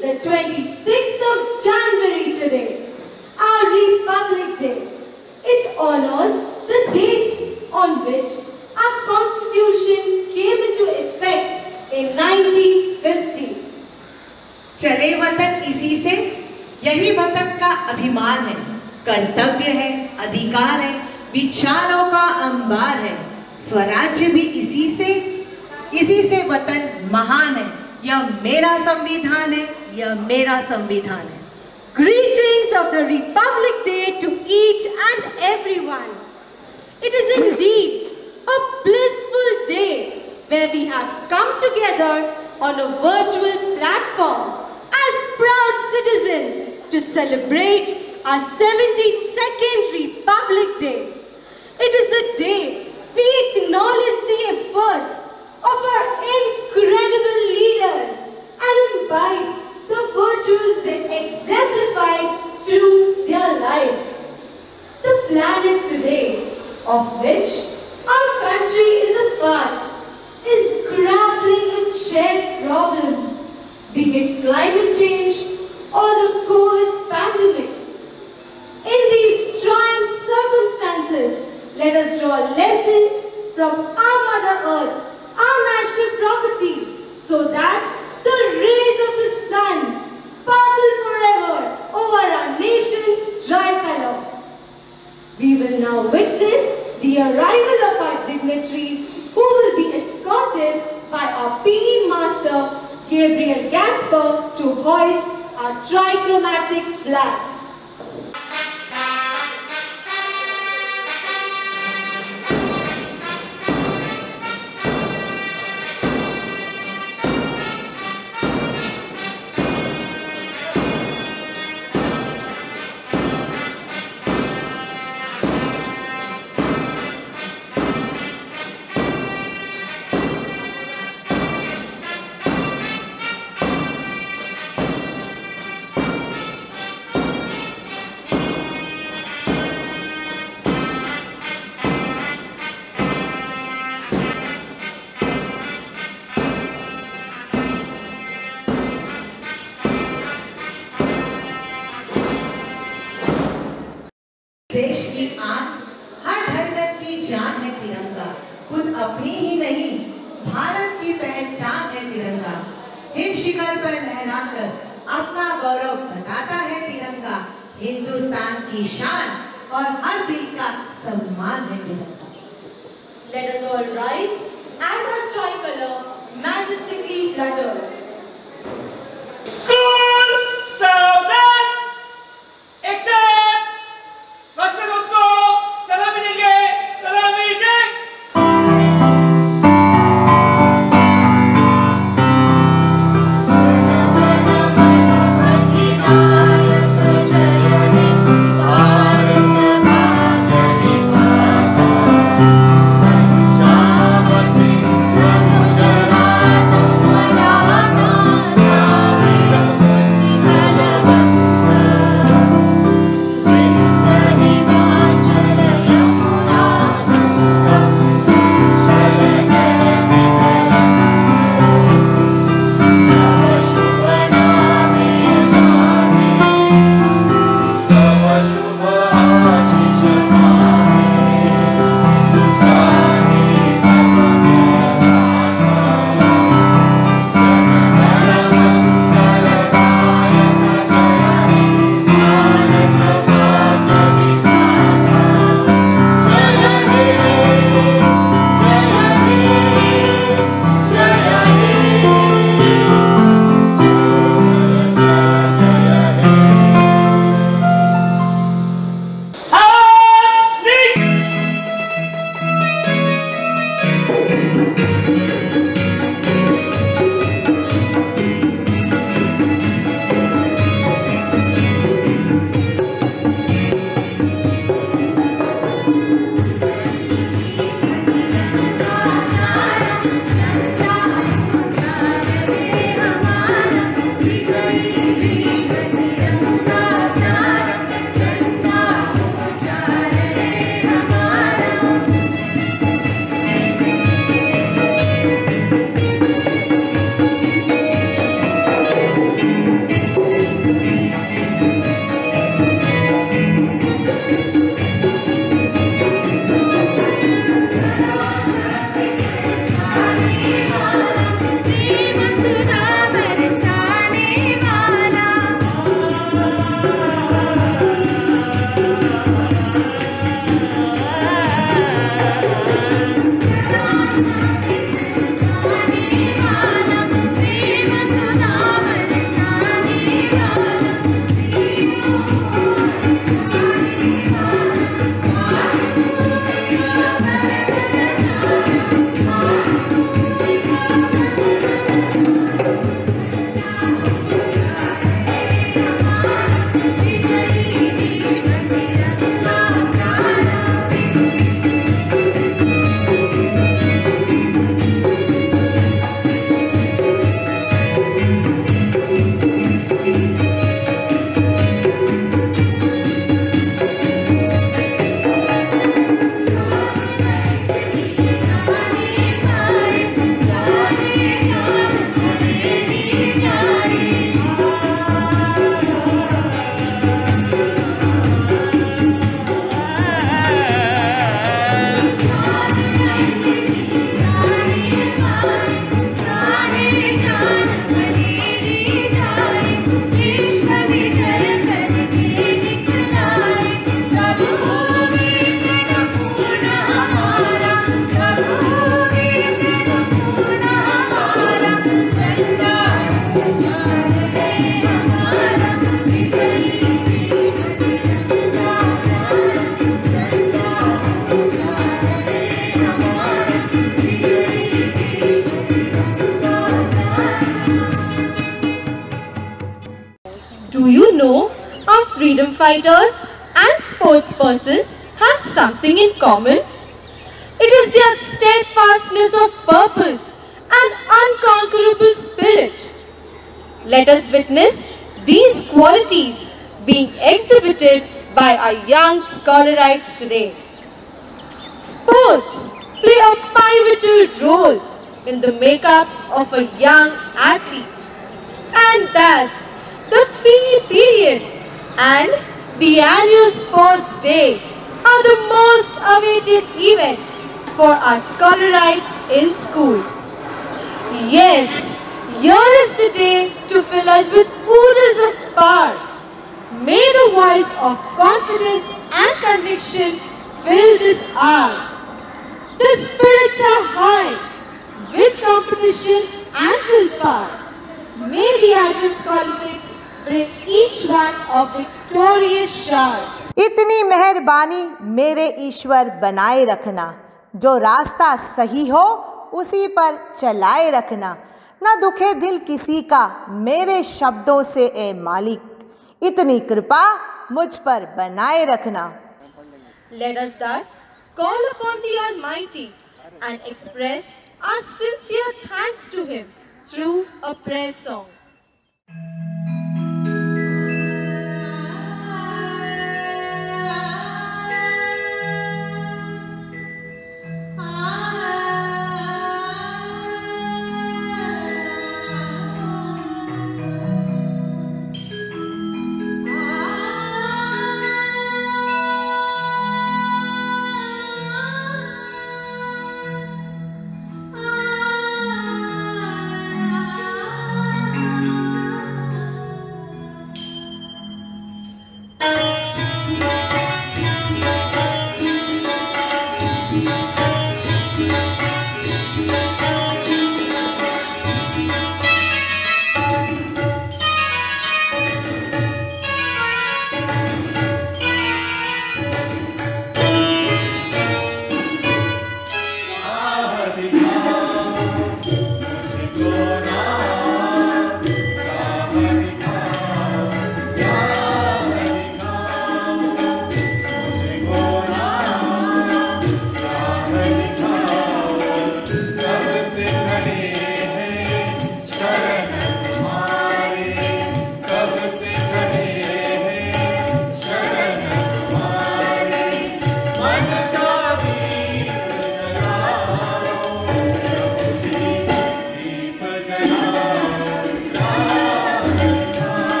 the 26th of January today, our Republic Day. It honors the date on which our Constitution came into effect in 1950. चले वतन इसी से, यही वतन का अभिमान है, कर्तव्य है, अधिकार है, विचारों का अंबार है। स्वराज्य भी इसी से वतन महान है। यह मेरा संविधान है, यह मेरा संविधान है। Greetings of the Republic Day to each and everyone. It is indeed a blissful day where we have come together on a virtual platform as proud citizens to celebrate our 72nd Republic Day. It is a day we acknowledge the efforts of our incredible leaders and imbibe the virtues they exemplified through their lives. The planet today, of which our country is a part, is grappling with shared problems, be it climate change or the COVID pandemic. In these trying circumstances, let us draw lessons from our Mother Earth, our national property, so that the rays of the sun sparkle forever over our nation's tricolor. We will now witness the arrival of our dignitaries who will be escorted by our PE Master Gabriel Gasper to hoist our trichromatic flag. देश की आन, हर धड़कन की जान है तिरंगा। खुद अपनी ही नहीं, भारत की पहचान है तिरंगा। हिम शिखर पर लहराकर अपना गौरव बताता है तिरंगा। हिंदुस्तान की शान और हर दिल का सम्मान है तिरंगा। Let us all rise as our tricolor majestically flutters. School, Saudade, except राष्ट्र ध्वज को सलामी देंगे, सलामी दें। Punjab Sindh Gujarat Maratha Do you know our freedom fighters and sports persons have something in common? It is their steadfastness of purpose and unconquerable spirit. Let us witness these qualities being exhibited by our young scholarites today. Sports play a pivotal role in the makeup of a young athlete, and thus the PE period and the annual sports day are the most awaited event for our scholarites in school. Yes, here is the day to fill us with oodles of power. May the voice of confidence and conviction fill this hour. The spirits are high with competition and willpower. May the Advent Olympics bring each one a victorious shower. इतनी मेहरबानी मेरे ईश्वर बनाए रखना, जो रास्ता सही हो उसी पर चलाए रखना, ना दुखे दिल किसी का मेरे शब्दों से ए मालिक, इतनी कृपा मुझ पर बनाए रखना. Let us thus call upon the Almighty and express our sincere thanks to Him through a prayer song.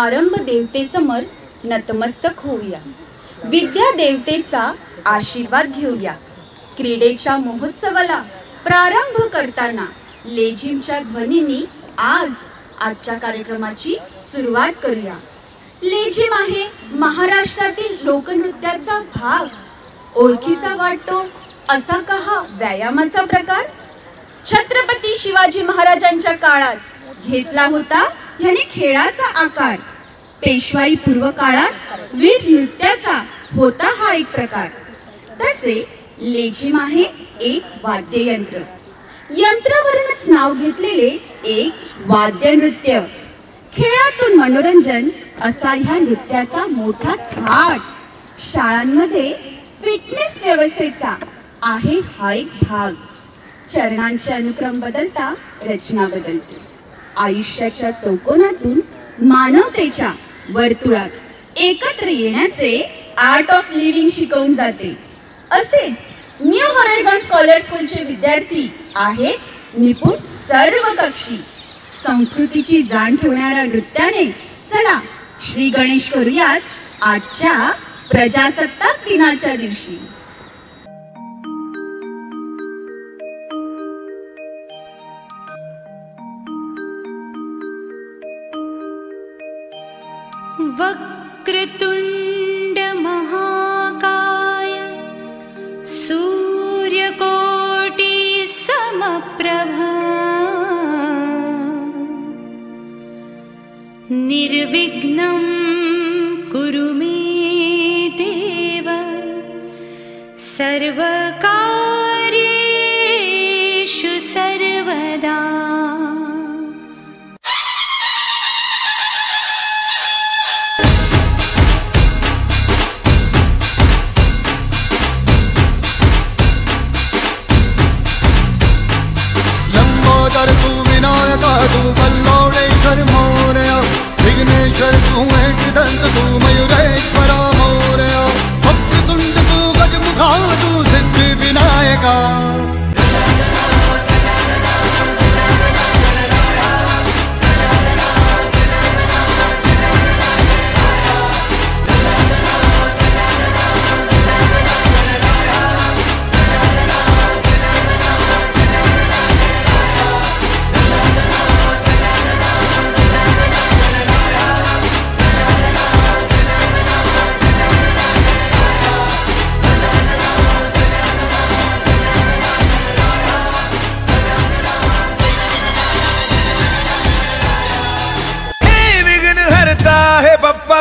आरंभ देवतेसमोर नतमस्तक होऊया. विद्या देवतेचा आशीर्वाद घेऊया. क्रीडेच्या महोत्सवाला प्रारंभ करताना लेझिमच्या ध्वनींनी आजच्या कार्यक्रमाची सुरुवात करूया. लेझिम आहे महाराष्ट्रातील लोकनृत्याचा भाग. ओळखीचा वाटतो असा का हा व्यायामाचा प्रकार? छत्रपती शिवाजी महाराजांच्या काळात घेतला होता ह्याने खेळाचा आकार. पेशवाई पूर्व काळात वीर नृत्याचा होता हा एक प्रकार. तसे लेझिम आहे एक वाद्ययंत्र. यंत्रावरूनच नाव घेतलेले एक वाद्य नृत्य. खेळातून मनोरंजन असा ह्या नृत्याचा मोठा थाट. शाळांमध्ये फिटनेस व्यवस्थेचा आहे हा एक भाग. चरणांचे अनुक्रम बदलता रचना बदलते. आयुष्याच्या चौकोनातून मानवतेच्या वर्तुळात एकत्र येण्याचे आर्ट ऑफ लिव्हिंग शिकवून जाते. असेच न्यू हॉरायझॉन स्कॉलर स्कूलचे विद्यार्थी आहेत निपुण सर्व कक्षी. संस्कृतीची जाण ठेवणाऱ्या नृत्याने चला श्री गणेश करूयात आजच्या प्रजासत्ताक दिनाच्या दिवशी. वक्रतुंड महाकाय सूर्यकोटि समप्रभा निर्विघ्नं कुरु मे देव सर्वकार्येषु सर्वदा. तू विनायका तू बल्लौडेश्वर मोरया. विघ्नेश्वर तू एक दंत तू मयूरेश्वरा मोरया. वक्रतुंड तू गजमुखा तू सिद्धि विनायका.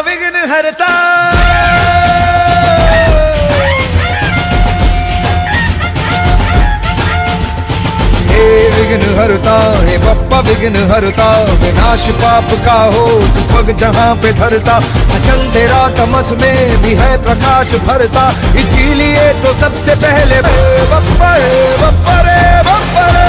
विघ्न हरता हे विघ्न हरता हे बप्पा विघ्न हरता. विनाश पाप का हो तू पग जहाँ पे धरता. अचल तेरा तमस में भी है प्रकाश भरता. इसीलिए तो सबसे पहले बप्पा रे बप्पा रे बप्पा रे.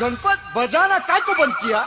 गणपत बजाना काय को बंद किया?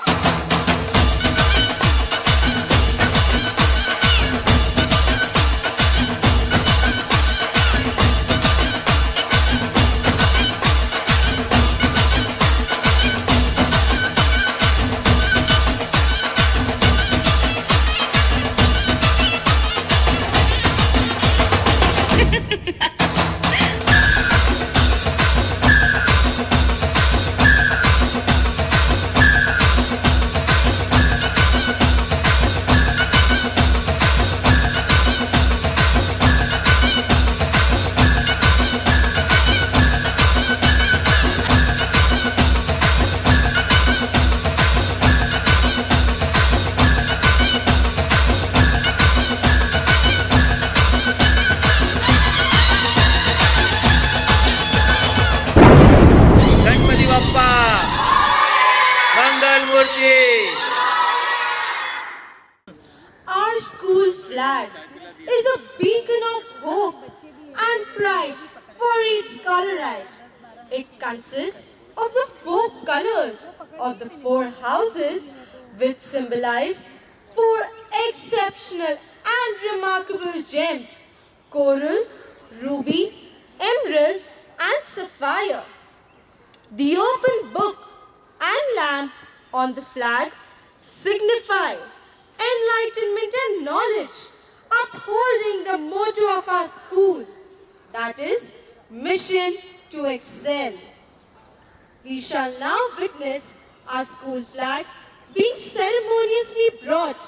flag is a beacon of hope and pride for each scholarite. It consists of the 4 colors of the 4 houses, which symbolize 4 exceptional and remarkable gems: coral, ruby, emerald and sapphire. The open book and lamp on the flag signify enlightenment and knowledge, upholding the motto of our school, that is, mission to excel. We shall now witness our school flag being ceremoniously brought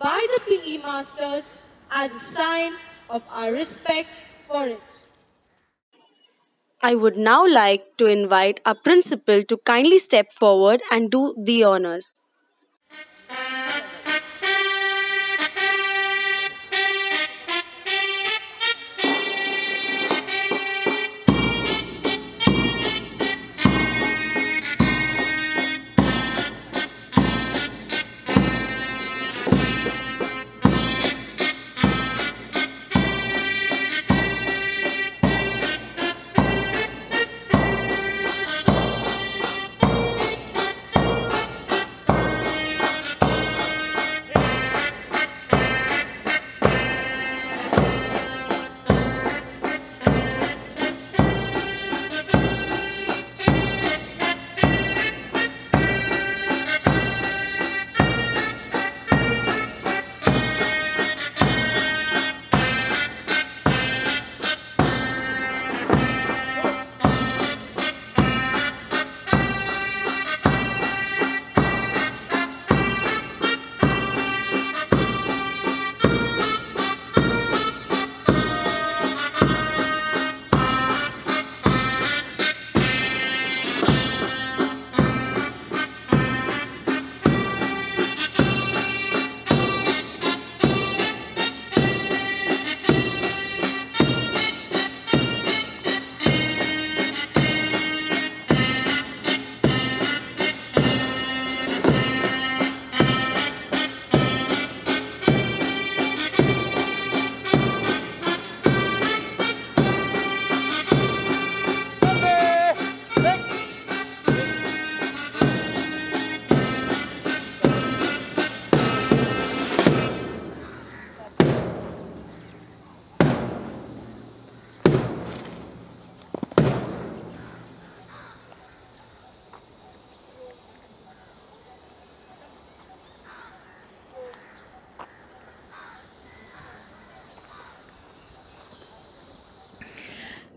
by the PE masters as a sign of our respect for it. I would now like to invite our principal to kindly step forward and do the honors.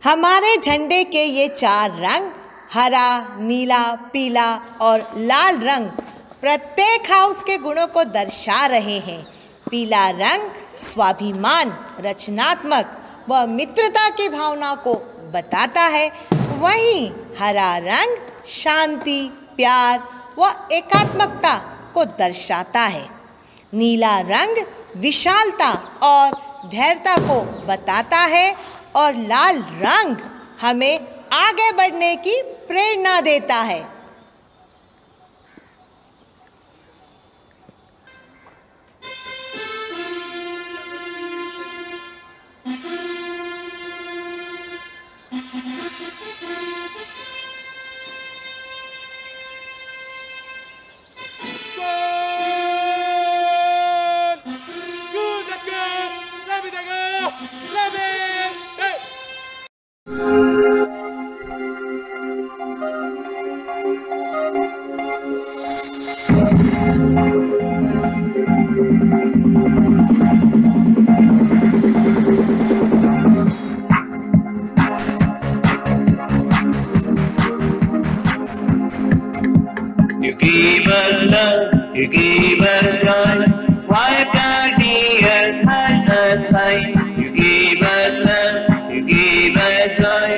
हमारे झंडे के ये 4 रंग, हरा, नीला, पीला और लाल रंग, प्रत्येक हाउस के गुणों को दर्शा रहे हैं। पीला रंग स्वाभिमान, रचनात्मक व मित्रता की भावना को बताता है, वहीं हरा रंग शांति, प्यार व एकात्मकता को दर्शाता है। नीला रंग विशालता और धैर्यता को बताता है और लाल रंग हमें आगे बढ़ने की प्रेरणा देता है। You gave us joy, while our tears had us fight. You gave us love, you gave us joy,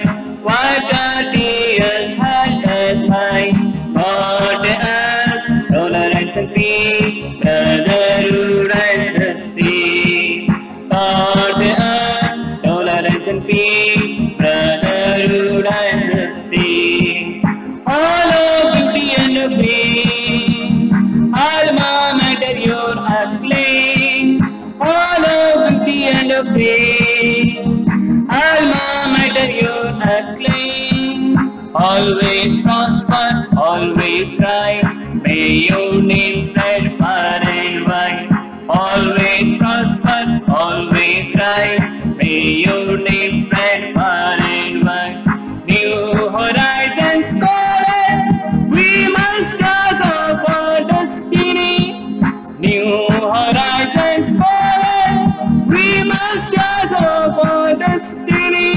while our tears had us fight. Taught us tolerance and peace, brotherhood and justice. Taught us tolerance and peace, brotherhood and justice. All of beauty and faith, alma mater. always right. May your name spread far and wide. Always prosper, always right. May your name spread far and wide. New horizons calling, we must rise up our destiny. New horizons calling, we must rise up our destiny.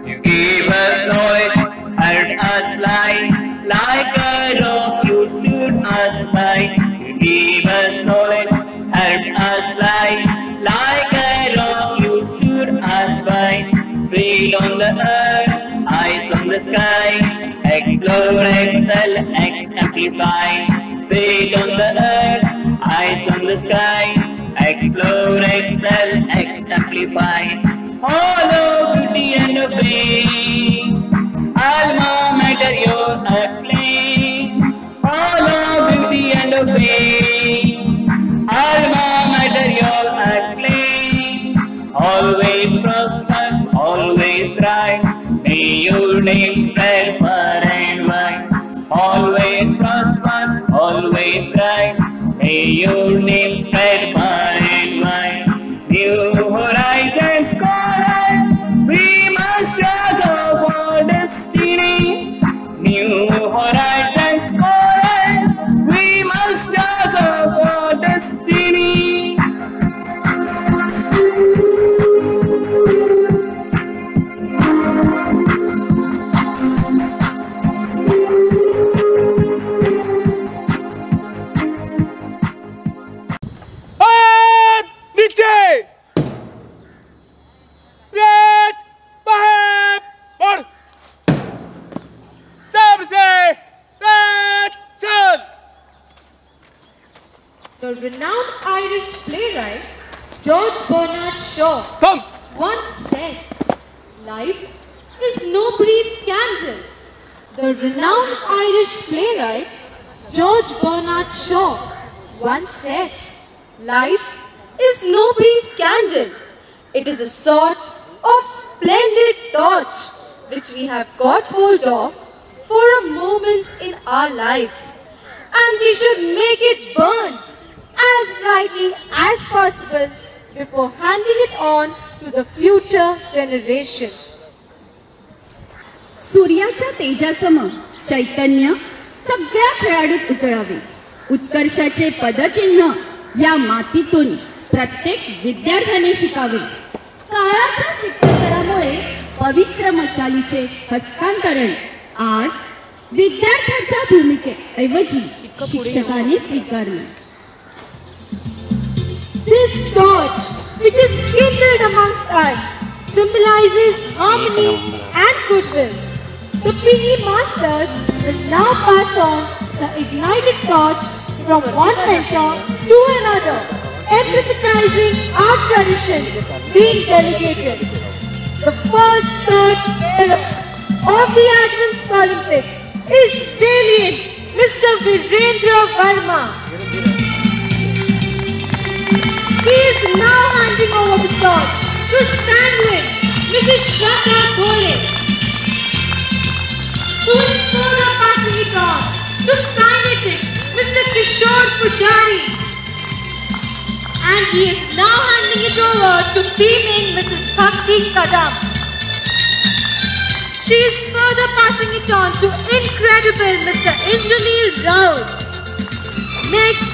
You gave us knowledge, heard us lie, like a rock you stood us by. You gave us knowledge, heard us lie, like a rock you stood us by. Feet on the earth, eyes on the sky, explore, excel, exemplify. Feet on the earth, eyes on the sky, explore, excel, exemplify. Follow beauty and obey, alma mater your acclaim. Follow beauty and obey, alma mater your acclaim. Always prosper, always thrive. May your name spread far and wide. Always prosper, always thrive. May your name spread far and wide. New horizons calling, we must rise up our destiny. New horizons calling, we must rise up our destiny. हाथ नीचे, red बाहर बढ़, सबसे red चल. The renowned Irish playwright George Bernard Shaw Come. once said, "Life is no brief candle." The renowned Irish playwright George Bernard Shaw once said, "Life is no brief candle. It is a sort of splendid torch which we have got hold of for a moment in our lives, and we should make it burn as brightly as possible before handing it on to the future generation." सूर्याच्या तेजासम चैतन्य सगळ्या खेळाडूत उजळावे. उत्कर्षाचे पदचिन्ह या मातीतून प्रत्येक विद्यार्थ्याने शिकावे. काळाच्या सिक्कामुळे पवित्र मशालीचे हस्तांतरण आज विद्यार्थ्याच्या भूमिकेऐवजी शिक्षकाने स्वीकारले. This torch, which is kindled amongst us, symbolizes harmony and goodwill. The PE masters will now pass on the ignited torch from one mentor to another, emphasizing our tradition being delegated. The first torch of the Advanced Olympics is valiant Mr. Virendra Verma. He is now handing over the torch to sanguine Mrs. Shraddha Bhole, who is further passing it on to kinetic Mr. Kishore Pujari, and he is now handing it over to beaming Mrs. Bhakti Kadam. She is further passing it on to incredible Mr. Indraneel Raut. Next,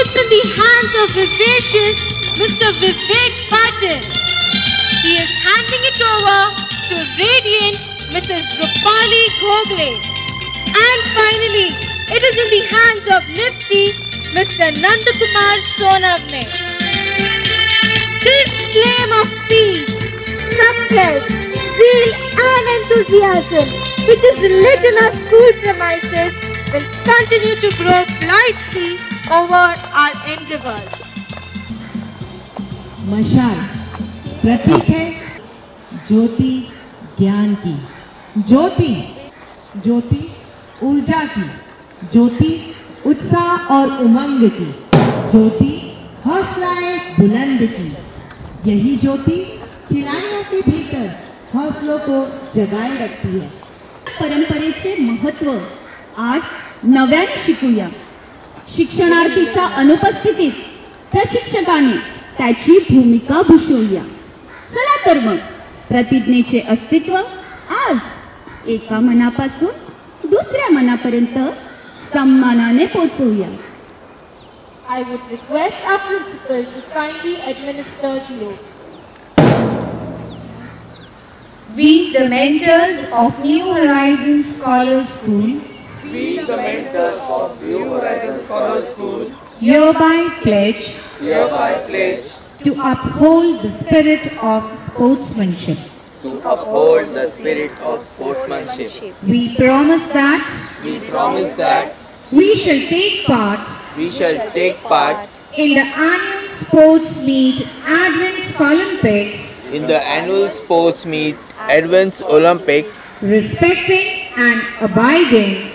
it's in the hands of vivacious Mr. Vivek Patil. He is handing it over to radiant Mrs. Rupali Gogle. And finally, it is in the hands of nifty Mr. Nandakumar Sonavne. This flame of peace, success, zeal and enthusiasm which is lit in our school premises will continue to grow brightly over our endeavors. मशाल प्रतीक है ज्योति ज्ञान की, ज्योति ज्योति ऊर्जा की, ज्योति उत्साह और उमंग की, ज्योति हौसलाए बुलंद की। यही ज्योति खिलाड़ियों के भीतर हौसलों को जगाए रखती है। परंपरेचे महत्त्व आज नव्याने शिकूया। शिक्षणार्थीच्या अनुपस्थितीत प्रशिक्षकाने त्याची भूमिका भूषवूया। चला तर मग प्रतिज्ञेचे अस्तित्व आज एका मनापासून दुसऱ्या मनापर्यंत सन्मानाने पोहोचवूया। I would request our principal to kindly administer the oath. We, the mentors of New Horizons Scholars School, hereby pledge to uphold the spirit of sportsmanship. We promise that we shall take part in the annual sports meet Advanced Olympics, respecting and abiding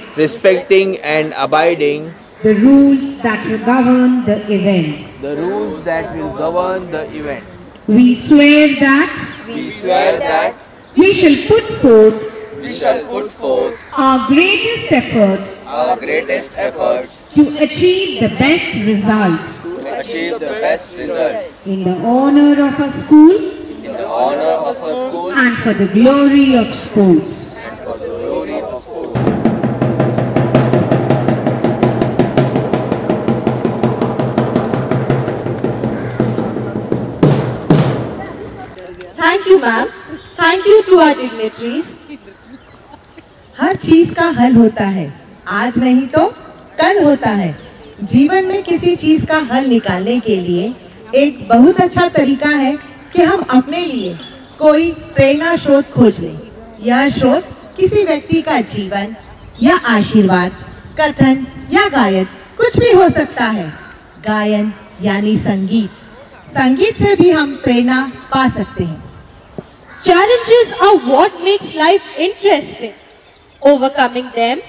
the rules that will govern the events. We swear that we shall put forth our greatest effort to achieve the best results in the honor of our school and for the glory of sports. Thank you, ma'am. Thank you to our dignitaries. हर चीज का हल होता है, आज नहीं तो कल होता है। जीवन में किसी चीज का हल निकालने के लिए एक बहुत अच्छा तरीका है कि हम अपने लिए कोई प्रेरणा स्रोत खोज लें। यह स्रोत किसी व्यक्ति का जीवन या आशीर्वाद, कथन या गायन कुछ भी हो सकता है। गायन यानी संगीत, संगीत से भी हम प्रेरणा पा सकते हैं। Challenges are what makes life interesting. Overcoming them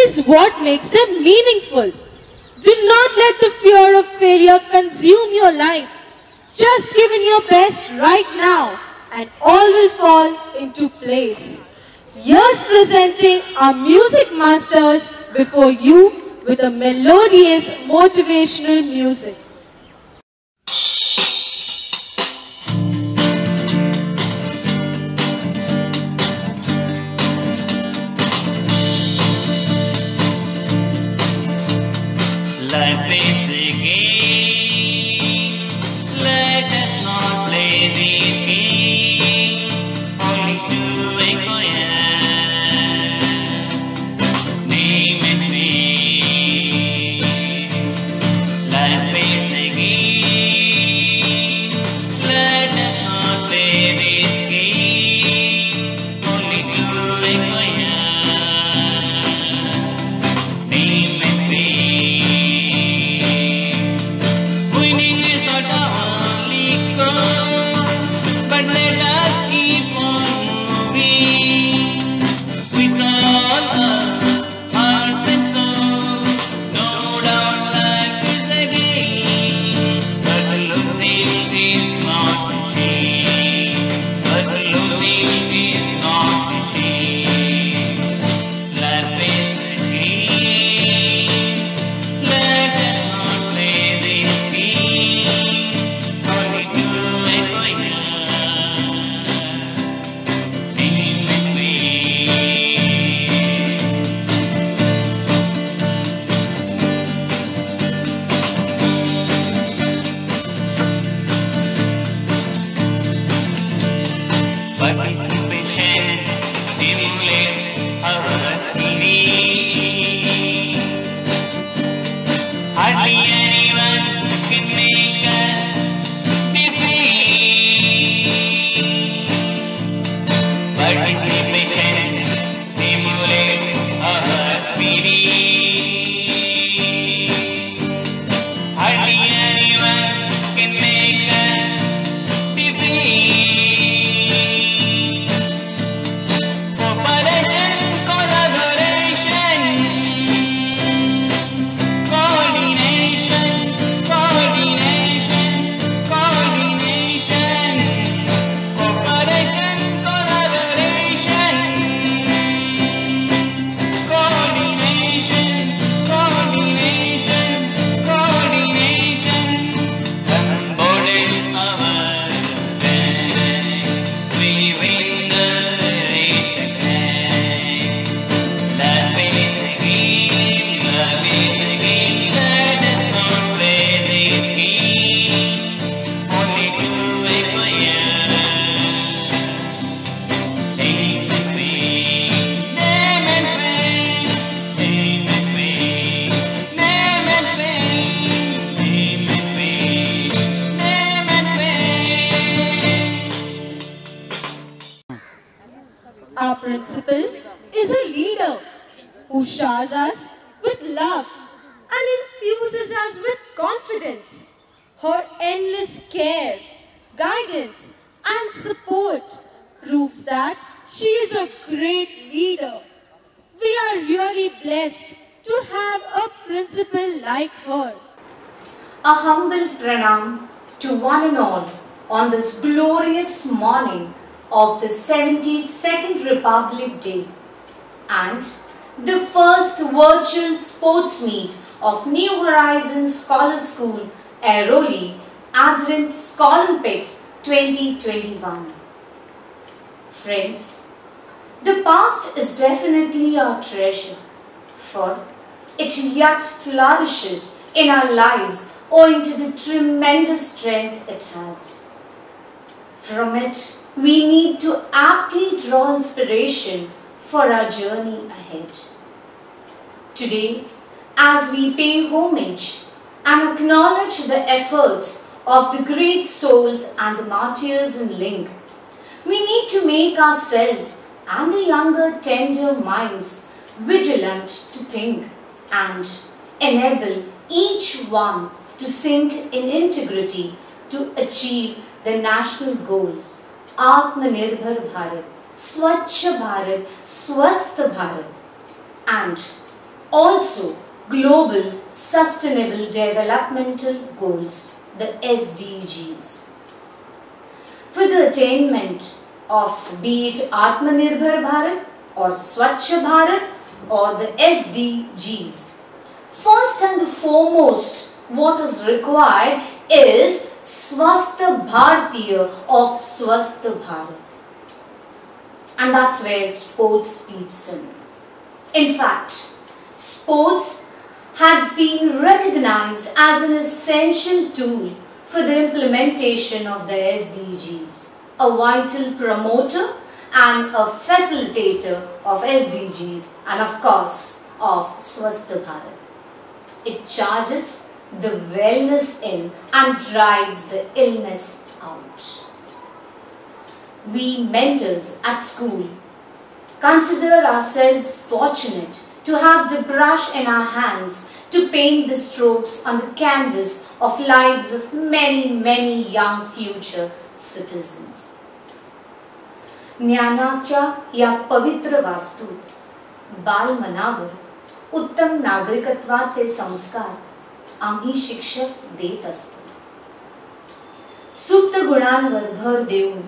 is what makes them meaningful. Do not let the fear of failure consume your life. Just give in your best right now and all will fall into place. Here's presenting our music masters before you with a melodious motivational music. Life is a game. Let us not play this game only to acquire name and fame. Life is a game. Let us not play this game only to acquire name and fame. Winning is not our only goal, but let us keep on moving with all our heart and soul. No doubt life is a game, but losing is not a shame. But losing is not a shame. Life is a game. Let us not play this game only to acquire name and fame. Participation stimulates our spirit. Hardly anyone can make us defeat. Participation stimulates our spirit. Hardly anyone can make us defeat. Cooperation, collaboration, Our principal is a leader who showers us with love and infuses us with confidence. Her endless care, guidance and support proves that she is a great leader. We are really blessed to have a principal like her. A humble pranam to one and all on this glorious morning of the 72nd Republic Day and the first virtual sports meet of New Horizons Scholar School Airoli Advent Scholympics 2021. Friends, the past is definitely our treasure, for it yet flourishes in our lives owing to the tremendous strength it has. From it, we need to aptly draw inspiration for our journey ahead. Today, as we pay homage and acknowledge the efforts of the great souls and the martyrs in Ling, we need to make ourselves and the younger tender minds vigilant to think and enable each one to sink in integrity to achieve the national goals Atmanirbhar Bharat, Swachh Bharat, Swasth Bharat and also Global Sustainable Developmental Goals, the SDGs. For the attainment of be it Atmanirbhar Bharat or Swachh Bharat or the SDGs, first and the foremost what is required is Swasth Bharatiya of Swasth Bharat. And that's where sports peeps in. In fact, sports has been recognized as an essential tool for the implementation of the SDGs, a vital promoter and a facilitator of SDGs and of course of Swasth Bharat. It charges the wellness in and drives the illness out. We mentors at school consider ourselves fortunate to have the brush in our hands to paint the strokes on the canvas of lives of many young future citizens. ज्ञानाच्या या पवित्र वास्तूत बालमनावर उत्तम नागरिकत्वाचे संस्कार आम्ही शिक्षक देत असतो. सुप्त गुणांवर भर देऊन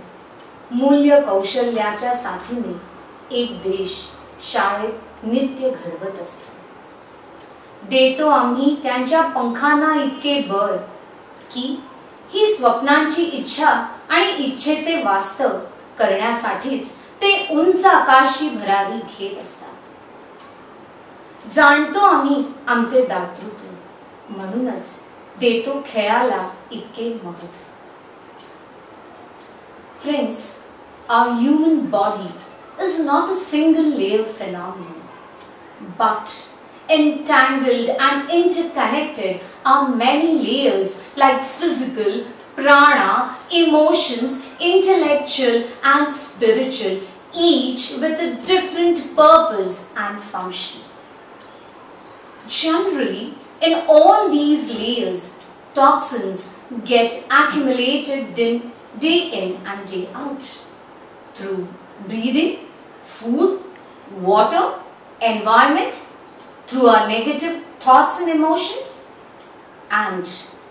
मूल्य कौशल्याच्या साथीने एक देश शाळेत नित्य घडवत असतो. देतो आम्ही त्यांच्या पंखांना इतके बळ की ही स्वप्नांची इच्छा आणि इच्छेचे वास्तव करण्यासाठीच ते उंच आकाशी भरारी घेत असतात. जाणतो आम्ही आमचे दातृत्व, म्हणूनच देतो खेळाला इतके महत्त्व. Friends, our human body is not a single layer phenomenon, but entangled and interconnected are many layers like physical, prana, emotions, intellectual and spiritual, each with a different purpose and function. Generally, in all these layers, toxins get accumulated day in and day out through breathing, food, water, environment, through our negative thoughts and emotions. And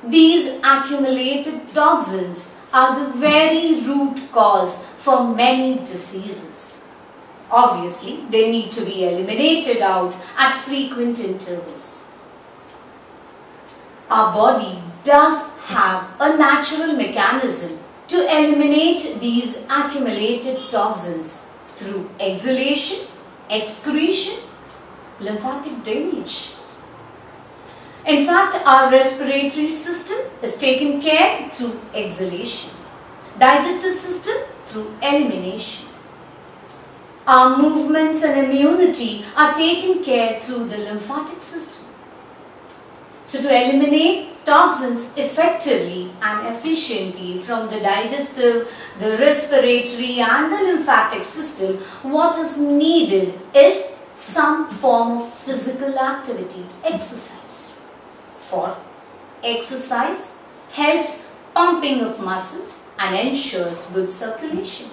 these accumulated toxins are the very root cause for many diseases. Obviously, they need to be eliminated out at frequent intervals. Our body does have a natural mechanism to eliminate these accumulated toxins through exhalation, excretion, lymphatic drainage. In fact, our respiratory system is taken care through exhalation, digestive system through elimination. Our movements and immunity are taken care through the lymphatic system. So to eliminate toxins effectively and efficiently from the digestive, the respiratory and the lymphatic system, what is needed is some form of physical activity, exercise. For exercise helps pumping of muscles and ensures good circulation.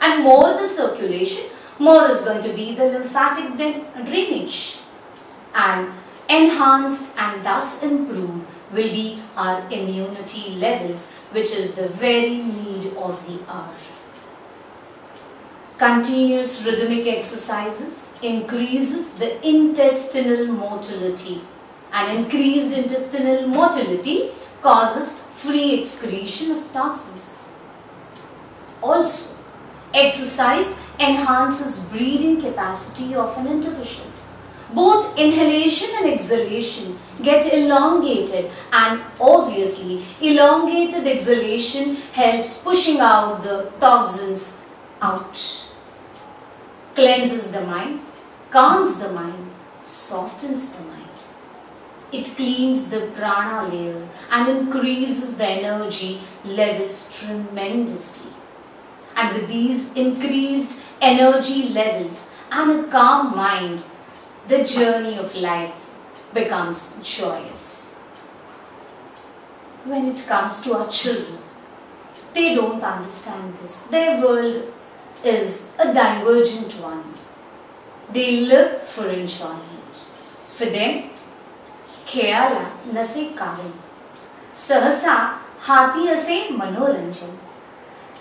And more the circulation, more is going to be the lymphatic drainage. And enhanced and thus improved will be our immunity levels, which is the very need of the hour. Continuous rhythmic exercises increases the intestinal motility, and increased intestinal motility causes free excretion of toxins. Also, exercise enhances breathing capacity of an individual. Both inhalation and exhalation get elongated, and obviously elongated exhalation helps pushing out the toxins out. Cleanses the mind, calms the mind, softens the mind. It cleans the prana layer and increases the energy levels tremendously. And with these increased energy levels and a calm mind, the journey of life becomes joyous. When it comes to our children, they don't understand this. Their world is a divergent one. They live for enjoyment. For them, खेळाला नसे कारण, सहसा हाती असे मनोरंजन.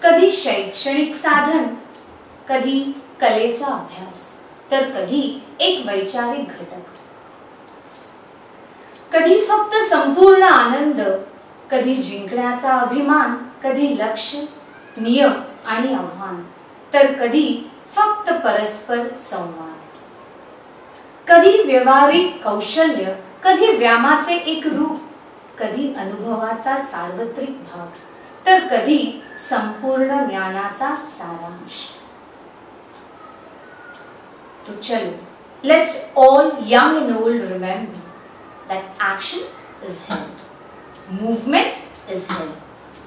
कधी शैक्षणिक साधन, कधी कलेचा अभ्यास, तर कधी एक वैचारिक घटक. कधी फक्त संपूर्ण आनंद, कधी जिंकण्याचा अभिमान, कधी लक्ष्य, नियम आणि आव्हान, तर कधी फक्त परस्पर संवाद. कधी व्यवहारिक कौशल्य, कधी व्यायामाचे एक रूप, कधी अनुभवाचा सार्वत्रिक भाग, तर कधी संपूर्ण ज्ञानाचा सारांश. तो चलो, let's all young and old remember that action is health, movement is health,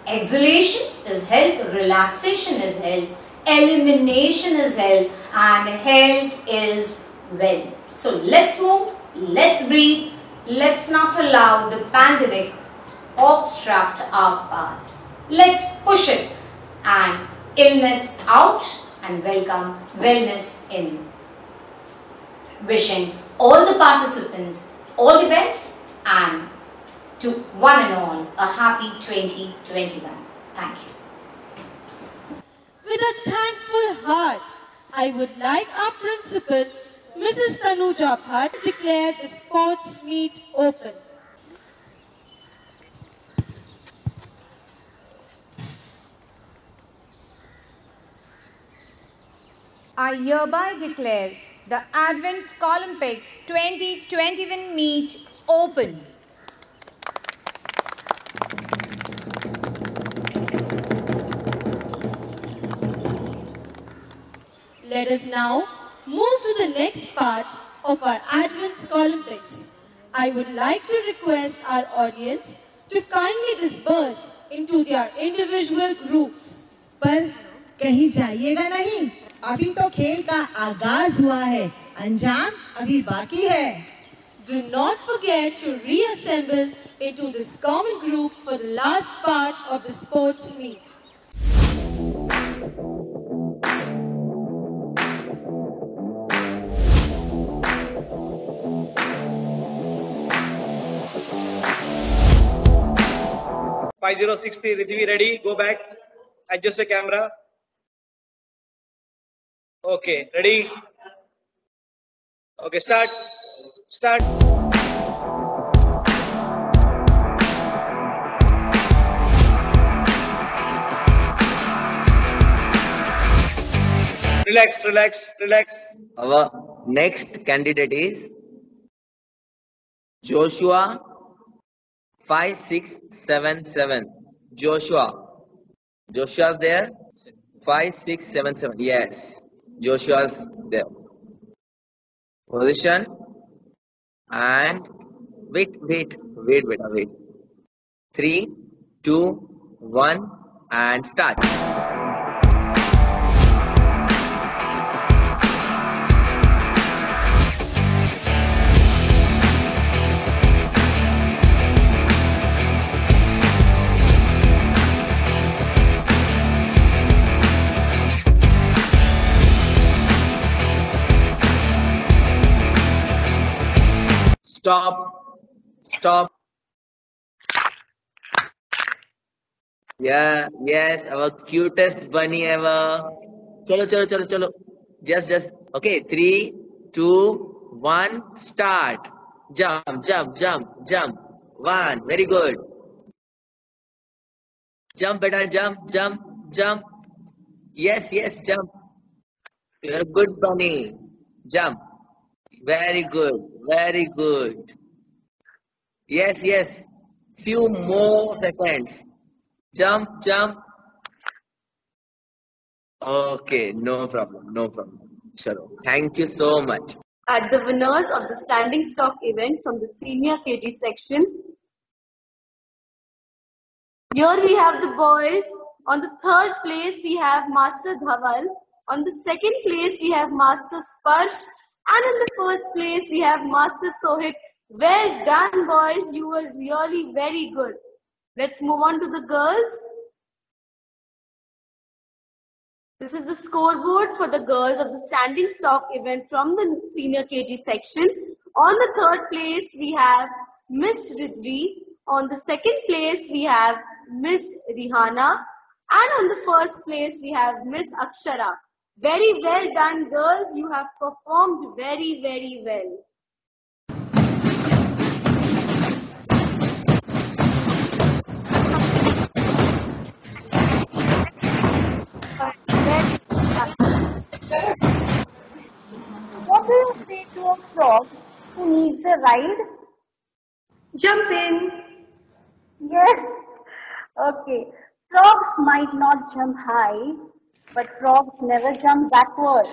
exhalation is health, relaxation is health, elimination is health, and health is wealth. So let's move, let's breathe, let's not allow the pandemic obstruct our path. Let's push it and illness out and welcome wellness in. Wishing all the participants all the best and to one and all a happy 2021. Thank you. With a thankful heart, I would like our principal, Mrs. Tanuja Bhatt, to declare the sports meet open. I hereby declare the Advent Olympics 2021 meet open. Let us now move to the next part of our Advent Olympics. I would like to request our audience to kindly disperse into their individual groups. पर कहीं जाइएगा नहीं, अभी तो खेल का आगाज हुआ है, अंजाम अभी बाकी है. Do not forget to reassemble into this common group for the last part of the sports meet. Ridhivi ready, go back, adjust the camera. Okay, ready? Okay, start. Relax. Our next candidate is Joshua 5677. Joshua's there. 5677. Yes, Joshua's there. Position and wait, beta, wait. 3, 2, 1, and start. Stop. Yeah, yes, our cutest bunny ever. Chalo. Just. Okay, 3, 2, 1, start. Jump. 1, very good. Jump, beta, jump. Yes, jump. You're a good bunny. Jump. Very good. Yes. Few more seconds. Jump. Okay, no problem. Chalo. Thank you so much. At the winners of the standing stock event from the senior KG section. Here we have the boys. On the third place we have Master Dhaval. On the second place we have Master Sparsh. And in the first place we have Master Sohit. Well done, boys. You were really very good. Let's move on to the girls. This is the scoreboard for the girls of the standing stock event from the senior KG section. On the third place, we have Miss Ridvi. On the second place, we have Miss Rihana. And on the first place, we have Miss Akshara. Very well done, girls. You have performed very, very well. What do you say to a frog who needs a ride? Jump in. Yes. Okay. Frogs might not jump high, but frogs never jump backward.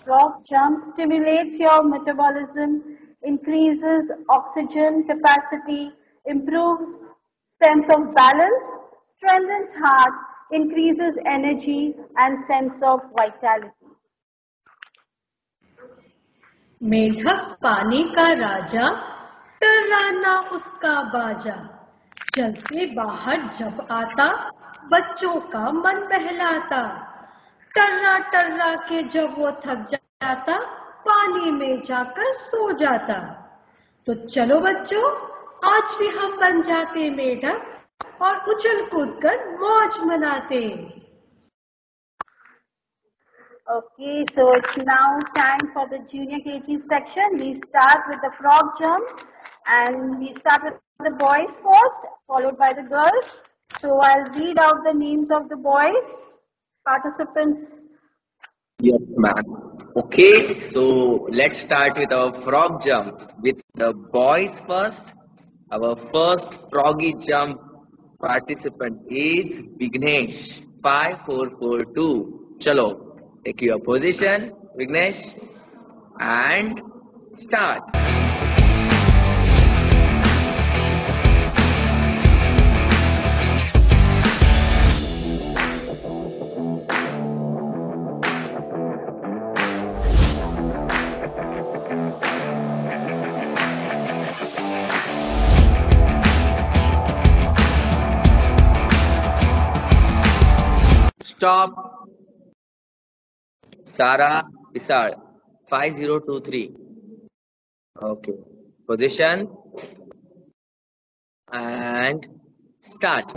Frog jump stimulates your metabolism, increases oxygen capacity, improves sense of balance, strengthens heart, increases energy and sense of vitality. मेढक पानी का राजा, टर्राना उसका बाजा। जल से बाहर जब आता, बच्चों का मन बहलाता। टर्रा के जब वो थक जाता, पानी में जाकर सो जाता। तो चलो बच्चों, आज भी हम बन जाते मेढक और उछल कूद कर मौज मनाते। Okay, so it's now time for the junior KG section. We start with the frog jump and we start with the boys first, followed by the girls. So I'll read out the names of the boys, participants. Yes, ma'am. Okay, so let's start with our frog jump with the boys first. Our first froggy jump participant is Vignesh. 5, 4, 4, 2. Chalo. Take your position, Vignesh, and start. Stop. Sara Isar, 5023. Okay. Position and start.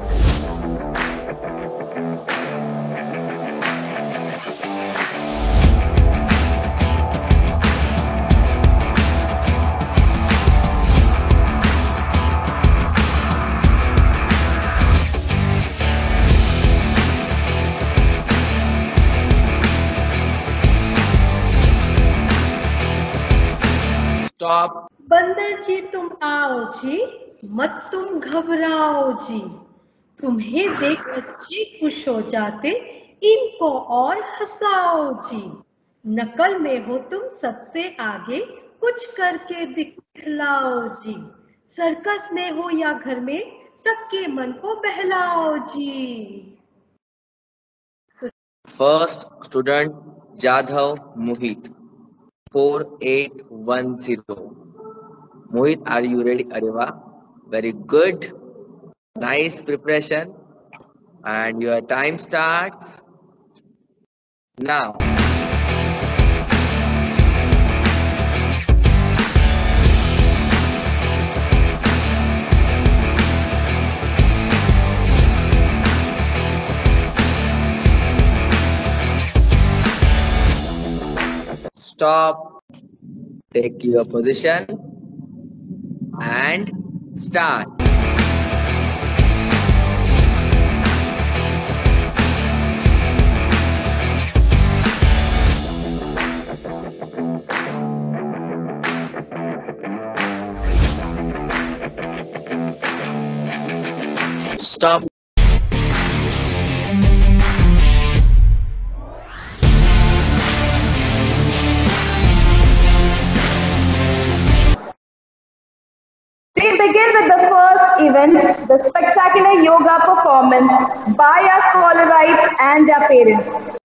Stop. बंदर जी तुम आओ जी, मत तुम घबराओ जी। तुम्हें देख बच्चे खुश हो जाते, इनको और हंसाओ जी। नकल में हो तुम सबसे आगे, कुछ करके दिखलाओ जी। सर्कस में हो या घर में, सबके मन को बहलाओ जी। First student Jadhav Mohit 4810. Mohit, are you ready? Areva, very good. Nice preparation. And your time starts now. Stop, take your position and start. Stop. We begin with the first event, the spectacular yoga performance by our scholarites and their parents.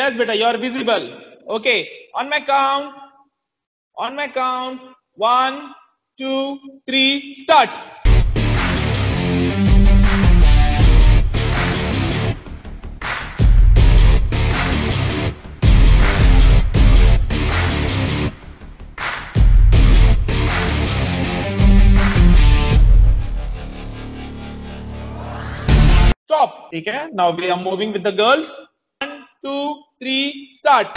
Yes, beta, you are visible. Okay, on my count. 1, 2, 3, start. Stop. Okay, now we are moving with the girls. 1, 2, 3, start.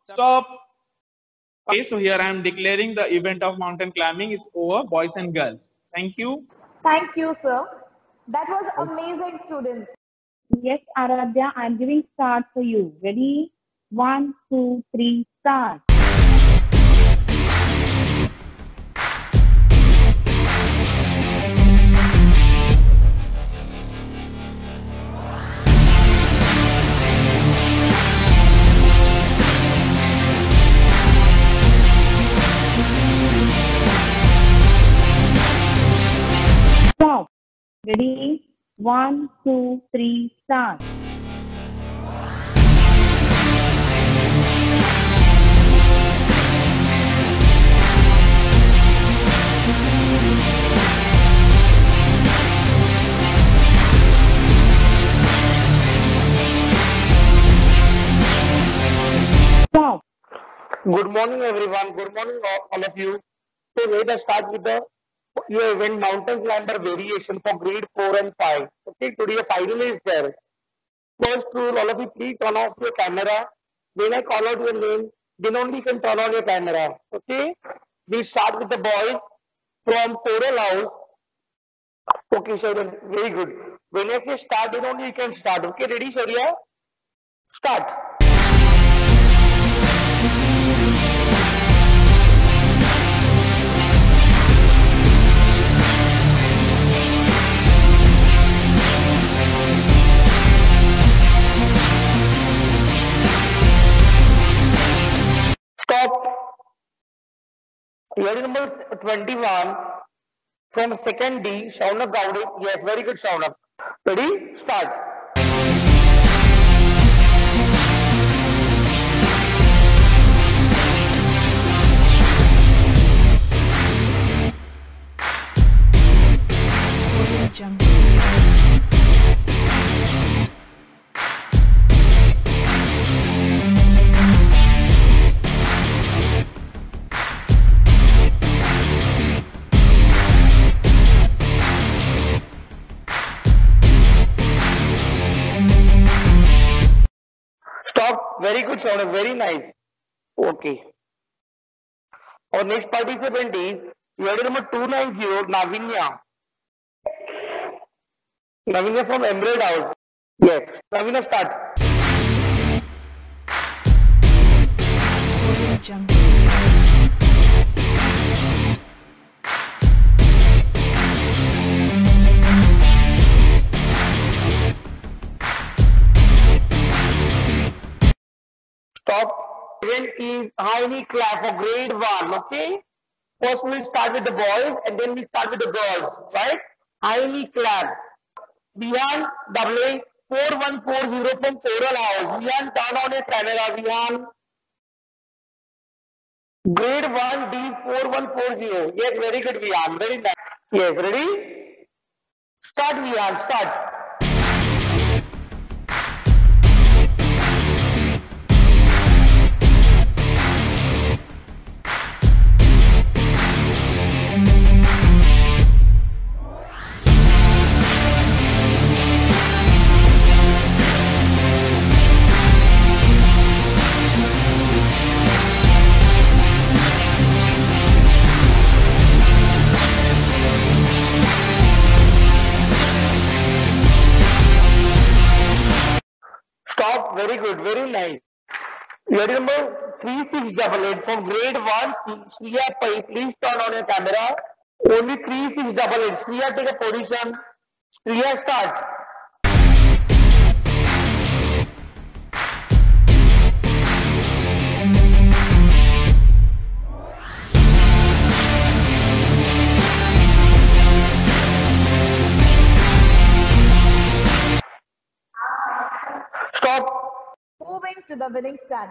Stop. Okay, so here I am declaring the event of mountain climbing is over, boys and girls. Thank you. Thank you, sir. That was amazing, students. Yes, Aradhya, I'm giving start for you. Ready? 1, 2, 3, start. Stop. Ready? 1, 2, 3, start. Stop. Good morning, everyone. Good morning, all of you. So, let us start with your event mountain climber variation for grade 4 and 5. Okay, today a final is there. First rule, all of you please turn off your camera. When I call out your name, then only you can turn on your camera. Okay, we'll start with the boys from Coral House. Okay, Shaurya, very good. When I say start, then only you can start. Okay, ready, Shaurya? Start. Stop. Year number 21 from 2nd D, Shaunak Gowdy. Yes, very good, Shaunak. Ready? Start. Stop. Very good, Shaunak. Very nice. Okay. Our next participant is year number 290, Navinya. Navinya from Emerald House. Yes. Navinya, start. Stop. Event is high knee clap for grade 1. Okay. First we'll start with the boys and then we start with the girls. Right? High knee clap. Vihan AA 4140 from Coral House. Vihan, turn on your camera. Vihan. Grade 1 D 4140. Yes, very good, Vihan. Very nice. Yes, ready? Start, Vihan. Start. Stop. Very good. Very nice. Year number 3688 from grade 1. Shriya Pai, please turn on your camera. Only 3688. Shriya, take a position. Shriya, start. Stop. Moving to the winning stand.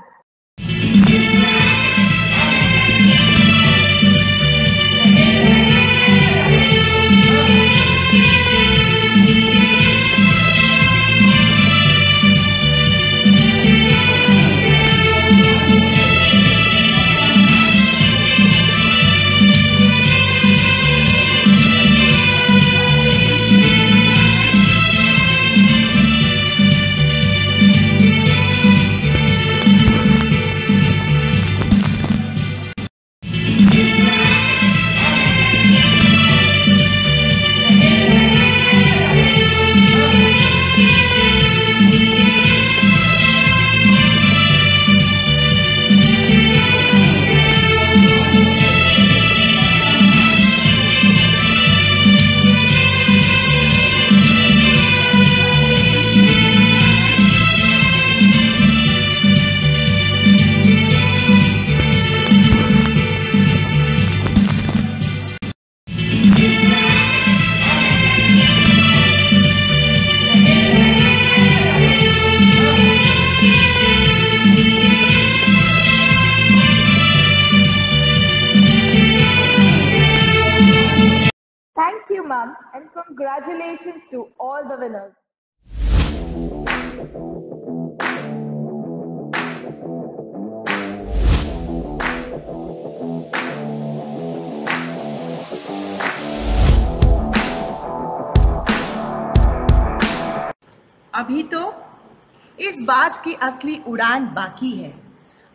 Thank you, ma'am, and congratulations to all the winners. अभी तो इस बाज की असली उड़ान बाकी है,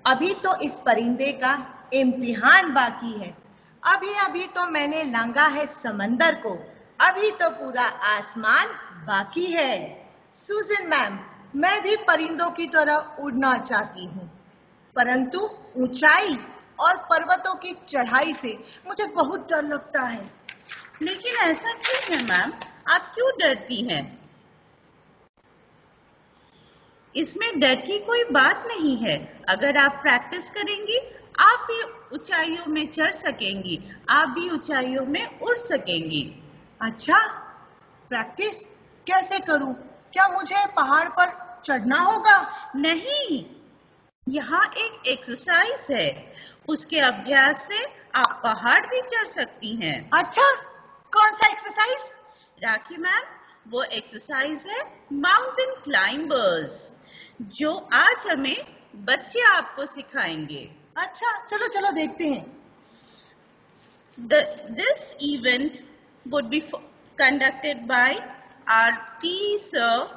अभी तो इस परिंदे का इम्तिहान बाकी है, अभी अभी तो मैंने लांगा है समंदर को, अभी तो पूरा आसमान बाकी है। सुजन मैम, मैं भी परिंदों की तरह उड़ना चाहती हूँ, परंतु ऊंचाई और पर्वतों की चढ़ाई से मुझे बहुत डर लगता है। लेकिन ऐसा क्यों है मैम, आप क्यों डरती हैं? इसमें डर की कोई बात नहीं है। अगर आप प्रैक्टिस करेंगी आप भी ऊंचाइयों में चढ़ सकेंगी, आप भी ऊंचाइयों में उड़ सकेंगी। अच्छा, प्रैक्टिस कैसे करूं? क्या मुझे पहाड़ पर चढ़ना होगा? नहीं, यहाँ एक एक्सरसाइज है, उसके अभ्यास से आप पहाड़ भी चढ़ सकती हैं। अच्छा, कौन सा एक्सरसाइज? राखी मैम, वो एक्सरसाइज है माउंटेन क्लाइंबर्स, जो आज हमें बच्चे आपको सिखाएंगे। अच्छा, चलो चलो देखते हैं। This event would be conducted by our PE sir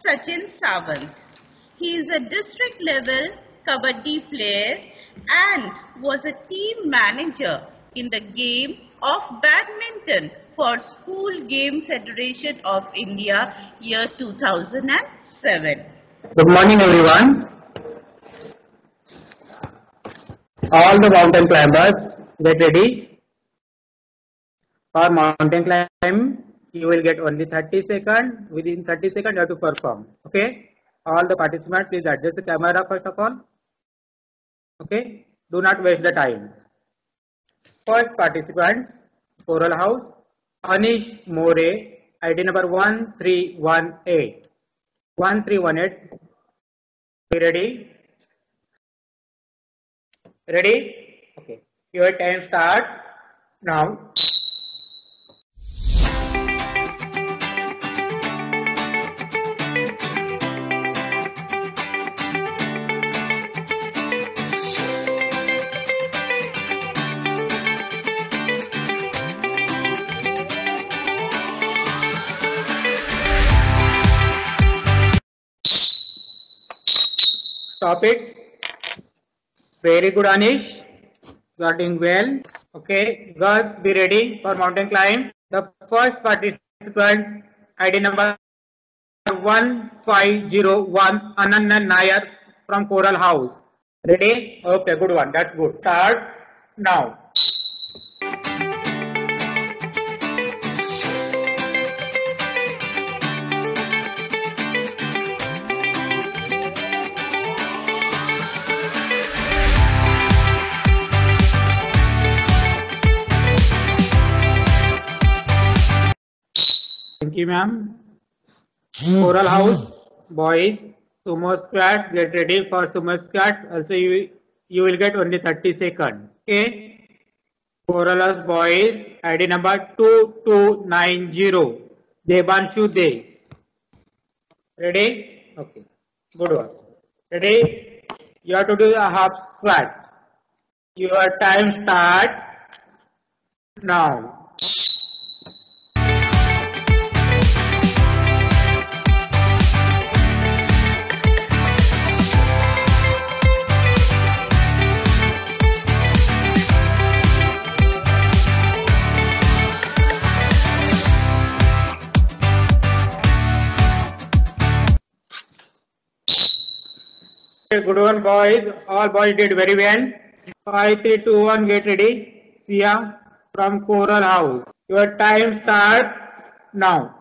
Sachin Sawant. He is a district level kabaddi player and was a team manager in the game of badminton for School Game Federation of India year 2007. Good morning, everyone. All the mountain climbers, get ready. For mountain climb, you will get only 30 seconds. Within 30 seconds, you have to perform. Okay? All the participants, please adjust the camera first of all. Okay? Do not waste the time. First participants, Coral House, Anish More, ID number 1318. 1318. Are you ready? Ready? Okay. Your time start now. Stop it. Very good, Anish. You are doing well. Okay, girls, be ready for mountain climb. The first participants, ID number 1501, Ananya Nair from Coral House. Ready? Okay, good one. That's good. Start now. Thank you, ma'am. Coral House, boys, Sumo squats, get ready for sumo squats. Also, you will get only 30 seconds. Okay. Coralus boys, ID number 2290. Devanshu De. Ready? Okay. Good one. Ready? You have to do the half squat. Your time start now. Good one, boys. All boys did very well. 5, 3, 2, 1, get ready. Sia from Coral House. Your time start now.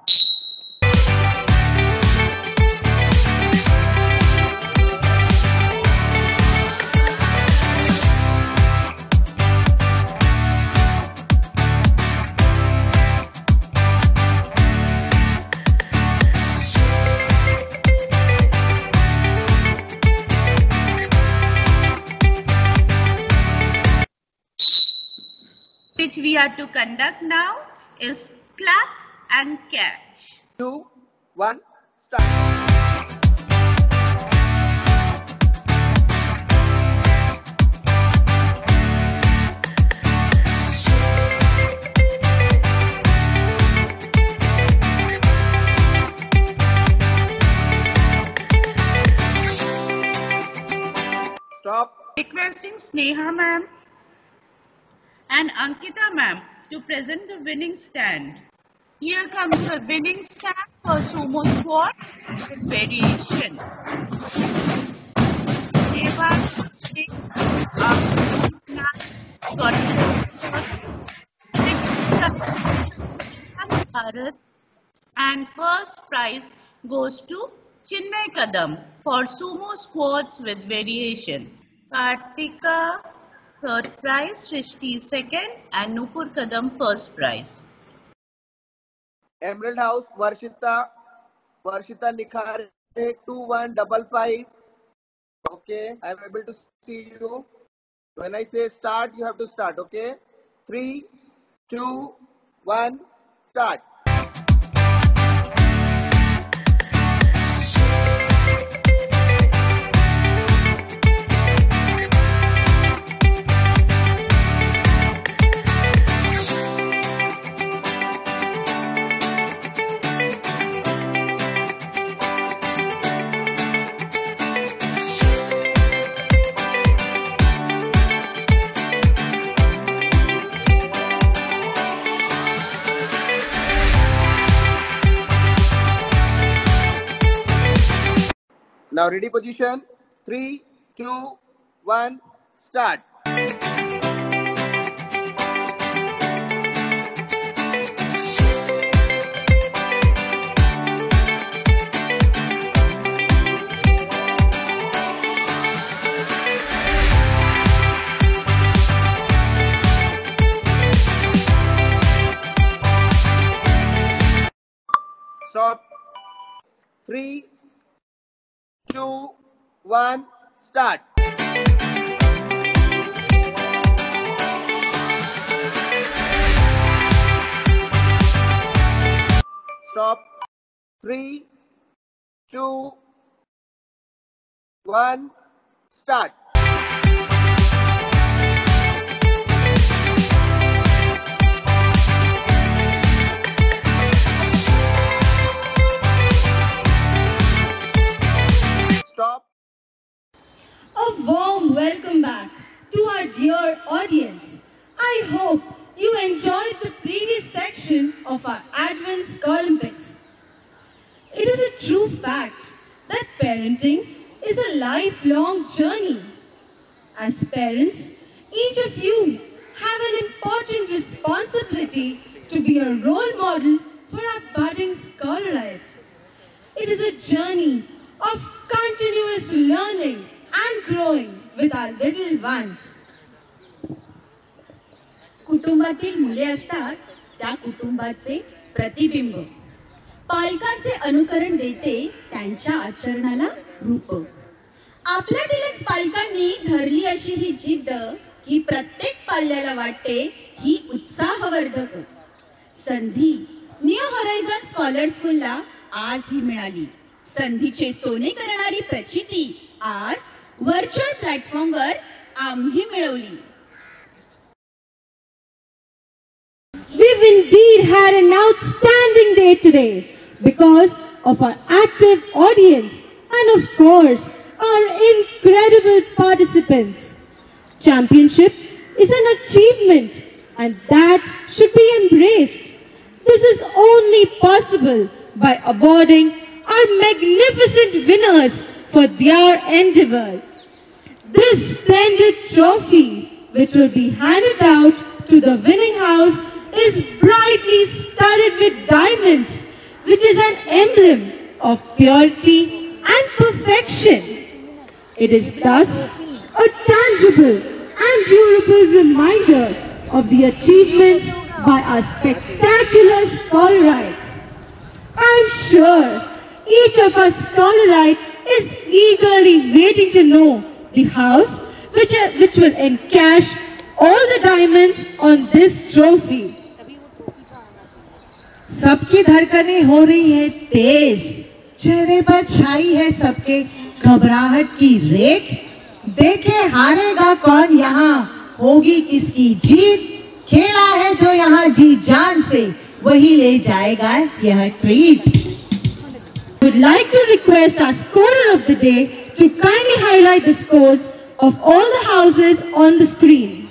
Which we are to conduct now is clap and catch. 2, 1, start. Stop. Requesting Sneha ma'am and Ankita ma'am to present the winning stand. Here comes the winning stand for sumo squat with variation. And first prize goes to Chinmay Kadam for sumo squats with variation. Kartika third prize, Shrishti second, and Nupur Kadam first prize. Emerald House, Varshita Nikhare, 2155. Okay, I am able to see you. When I say start, you have to start. Okay, 3, 2, 1, start. Now ready position, 3, 2, 1, start. Stop. 3, 2, 1, start. Stop. 3, 2, 1, start. Stop. A warm welcome back to our dear audience. I hope you enjoyed the previous section of our Advanced Olympics. It is a true fact that parenting is a lifelong journey. As parents, each of you have an important responsibility to be a role model for our budding scholarites. It is a journey of continuous learning and growing with our little ones. कुटुंबातील मुले असतात त्या कुटुंबाचे प्रतिबिंब. पालकांचे अनुकरण देते त्यांच्या आचरणाला रूप. आपल्यातीलच पालकांनी धरली अशी ही जिद्द की प्रत्येक पाल्याला वाटते ही उत्साहवर्धक. संधी न्यू हॉरायझन स्कॉलर स्कूलला आज ही मिळाली. संधीचे सोने करणारी प्रचिती आज व्हर्च्युअल प्लॅटफॉर्मवर आम्ही मिळवली. We've indeed had an outstanding day today because of our active audience and of course our incredible participants. Championship is an achievement and that should be embraced. This is only possible by awarding our magnificent winners for their endeavors. This splendid trophy, which will be handed out to the winning house, is brightly studded with diamonds, which is an emblem of purity and perfection. It is thus a tangible and durable reminder of the achievements by our spectacular scholarites. I am sure each of us scholarite is eagerly waiting to know the house which will encash all the diamonds on this trophy. सबकी धड़कनें हो रही है तेज, चेहरे पर छाई है सबके घबराहट की रेख. देखे हारेगा कौन यहाँ, होगी किसकी जीत. खेला है जो यहाँ जी जान से, वही ले जाएगा यह treat. Would like to request our scorer of the day to kindly highlight the scores of all the houses on the screen.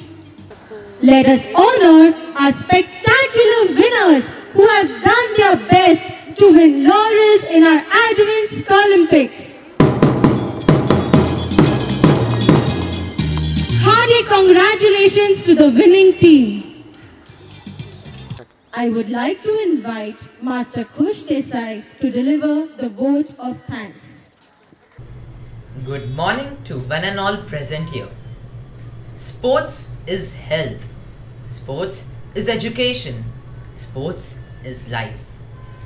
Let us honor our spectacular winners who have done their best to win laurels in our Advent Olympics. Hearty congratulations to the winning team. I would like to invite Master Khush Desai to deliver the vote of thanks. Good morning to one and all present here. Sports is health. Sports is education. Sports is life.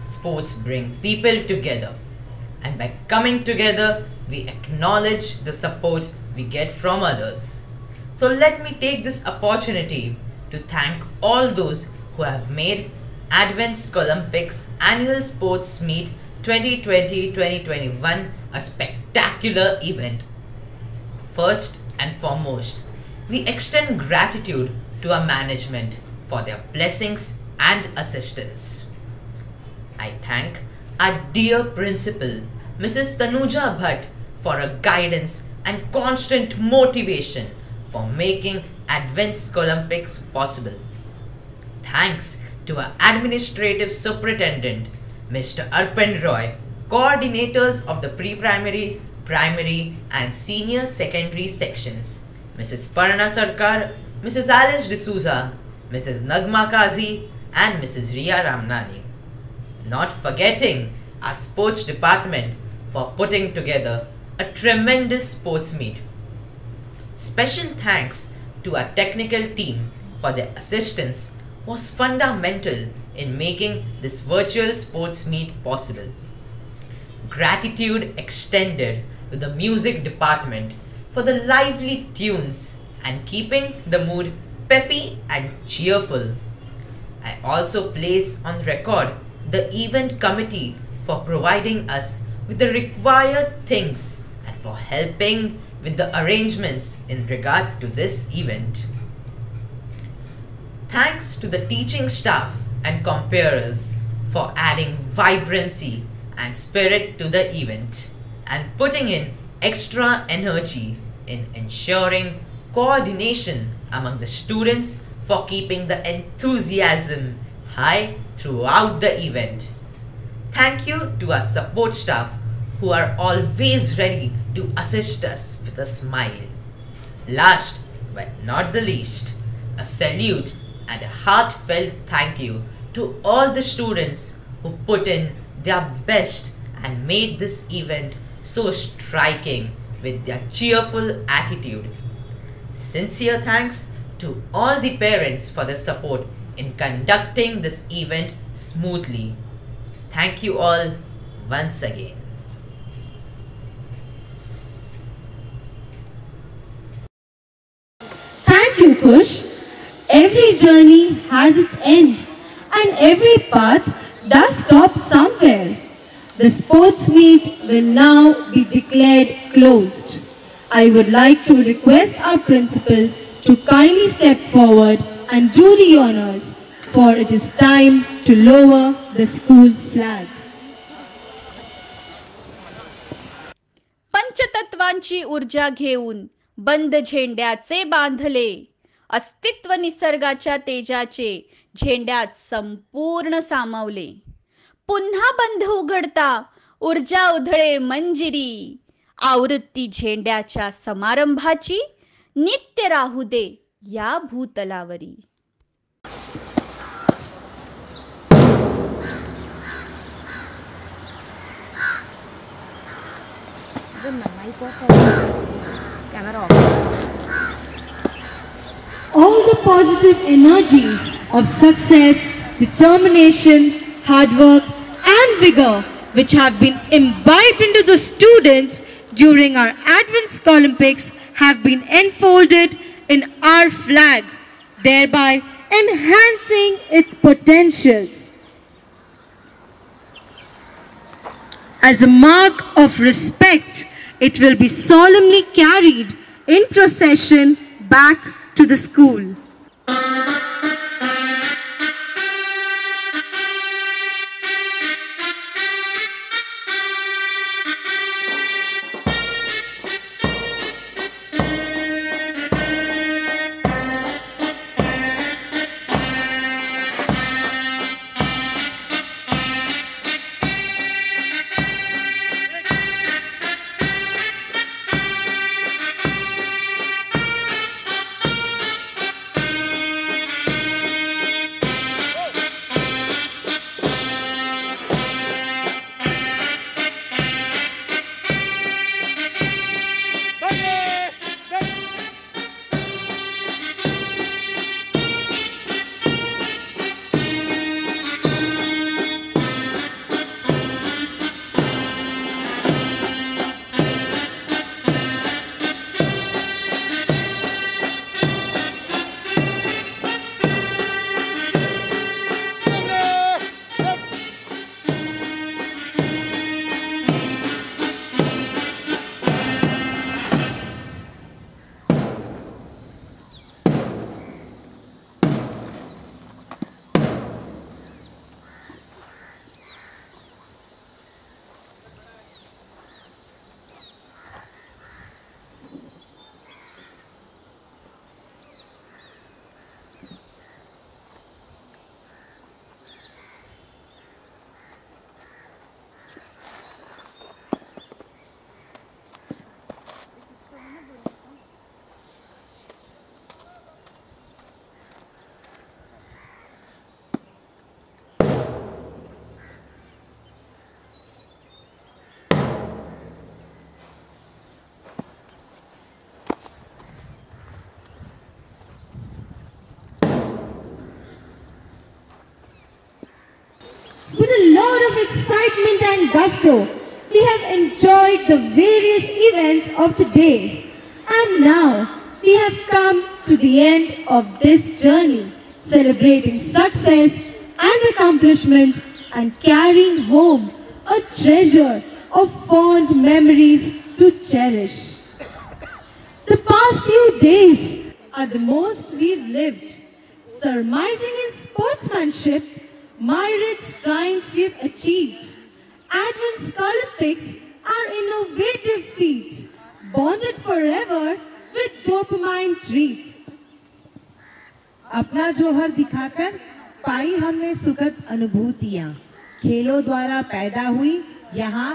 Sports bring people together. And by coming together, we acknowledge the support we get from others. So let me take this opportunity to thank all those who have made Advent Olympics Annual Sports Meet 2020-2021 a spectacular event. First and foremost, we extend gratitude to our management for their blessings and assistance. I thank our dear principal, Mrs. Tanuja Bhatt, for her guidance and constant motivation for making Advent Olympics possible. Thanks to our administrative superintendent, Mr. Arpan Roy, coordinators of the pre-primary, primary and senior secondary sections, Mrs. Parna Sarkar, Mrs. Alice D'Souza, Mrs. Nagma Kazi and Mrs. Riya Ramnani. Not forgetting our sports department for putting together a tremendous sports meet. Special thanks to our technical team for their assistance was fundamental in making this virtual sports meet possible. Gratitude extended to the music department for the lively tunes and keeping the mood peppy and cheerful. I also place on record the event committee for providing us with the required things and for helping with the arrangements in regard to this event. Thanks to the teaching staff and comparers for adding vibrancy and spirit to the event and putting in extra energy in ensuring coordination among the students for keeping the enthusiasm high throughout the event. Thank you to our support staff who are always ready to assist us with a smile. Last but not the least, a salute and a heartfelt thank you to all the students who put in their best and made this event so striking with their cheerful attitude. Sincere thanks to all the parents for their support in conducting this event smoothly. Thank you all once again. Thank you, Kush. Every journey has its end, and every path does stop somewhere. The sports meet will now be declared closed. I would like to request our principal to kindly step forward and do the honors, for it is time to lower the school flag. पंचतत्वांची ऊर्जा घेऊन बंद झेंड्याचे बांधले, अस्तित्व निसर्गाच्या तेजाचे झेंड्यात संपूर्ण सामावले. पुन्हा बंध उघडता ऊर्जा उधळे मंजिरी, आवृत्ती झेंड्याच्या समारंभाची नित्य राहू दे या भूतलावरी. All the positive energies of success, determination, hard work and vigor which have been imbibed into the students during our Advanced Olympics have been enfolded in our flag, thereby enhancing its potentials. As a mark of respect, it will be solemnly carried in procession back to the school. With a lot of excitement and gusto, we have enjoyed the various events of the day. And now, we have come to the end of this journey, celebrating success and accomplishment and carrying home a treasure of fond memories to cherish. The past few days are the most we've lived, surmising in sportsmanship, myriad strides we've achieved. Advanced Olympics are innovative feats, bonded forever with dopamine treats. अपना जौहर दिखाकर पाई हमने सुखद अनुभूतियां, खेलों द्वारा पैदा हुई यहाँ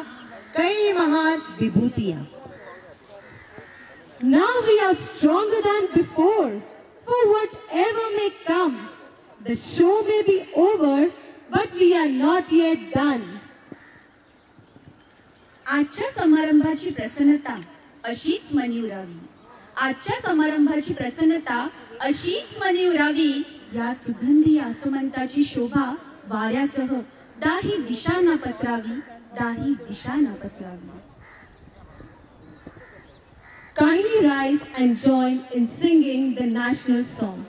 कई महान विभूतियां. Now we are stronger than before, for whatever may come. The show may be over, but we are not yet done. आजच्या समारंभाची प्रसन्नता अशीच मनी उरावी. आजच्या समारंभाची प्रसन्नता अशीच मनी उरावी. या सुगंधी आसमंताची शोभा वाऱ्यासह दाही दिशा ना पसरावी, दाही दिशा ना पसरावी. Kindly rise and join in singing the national song.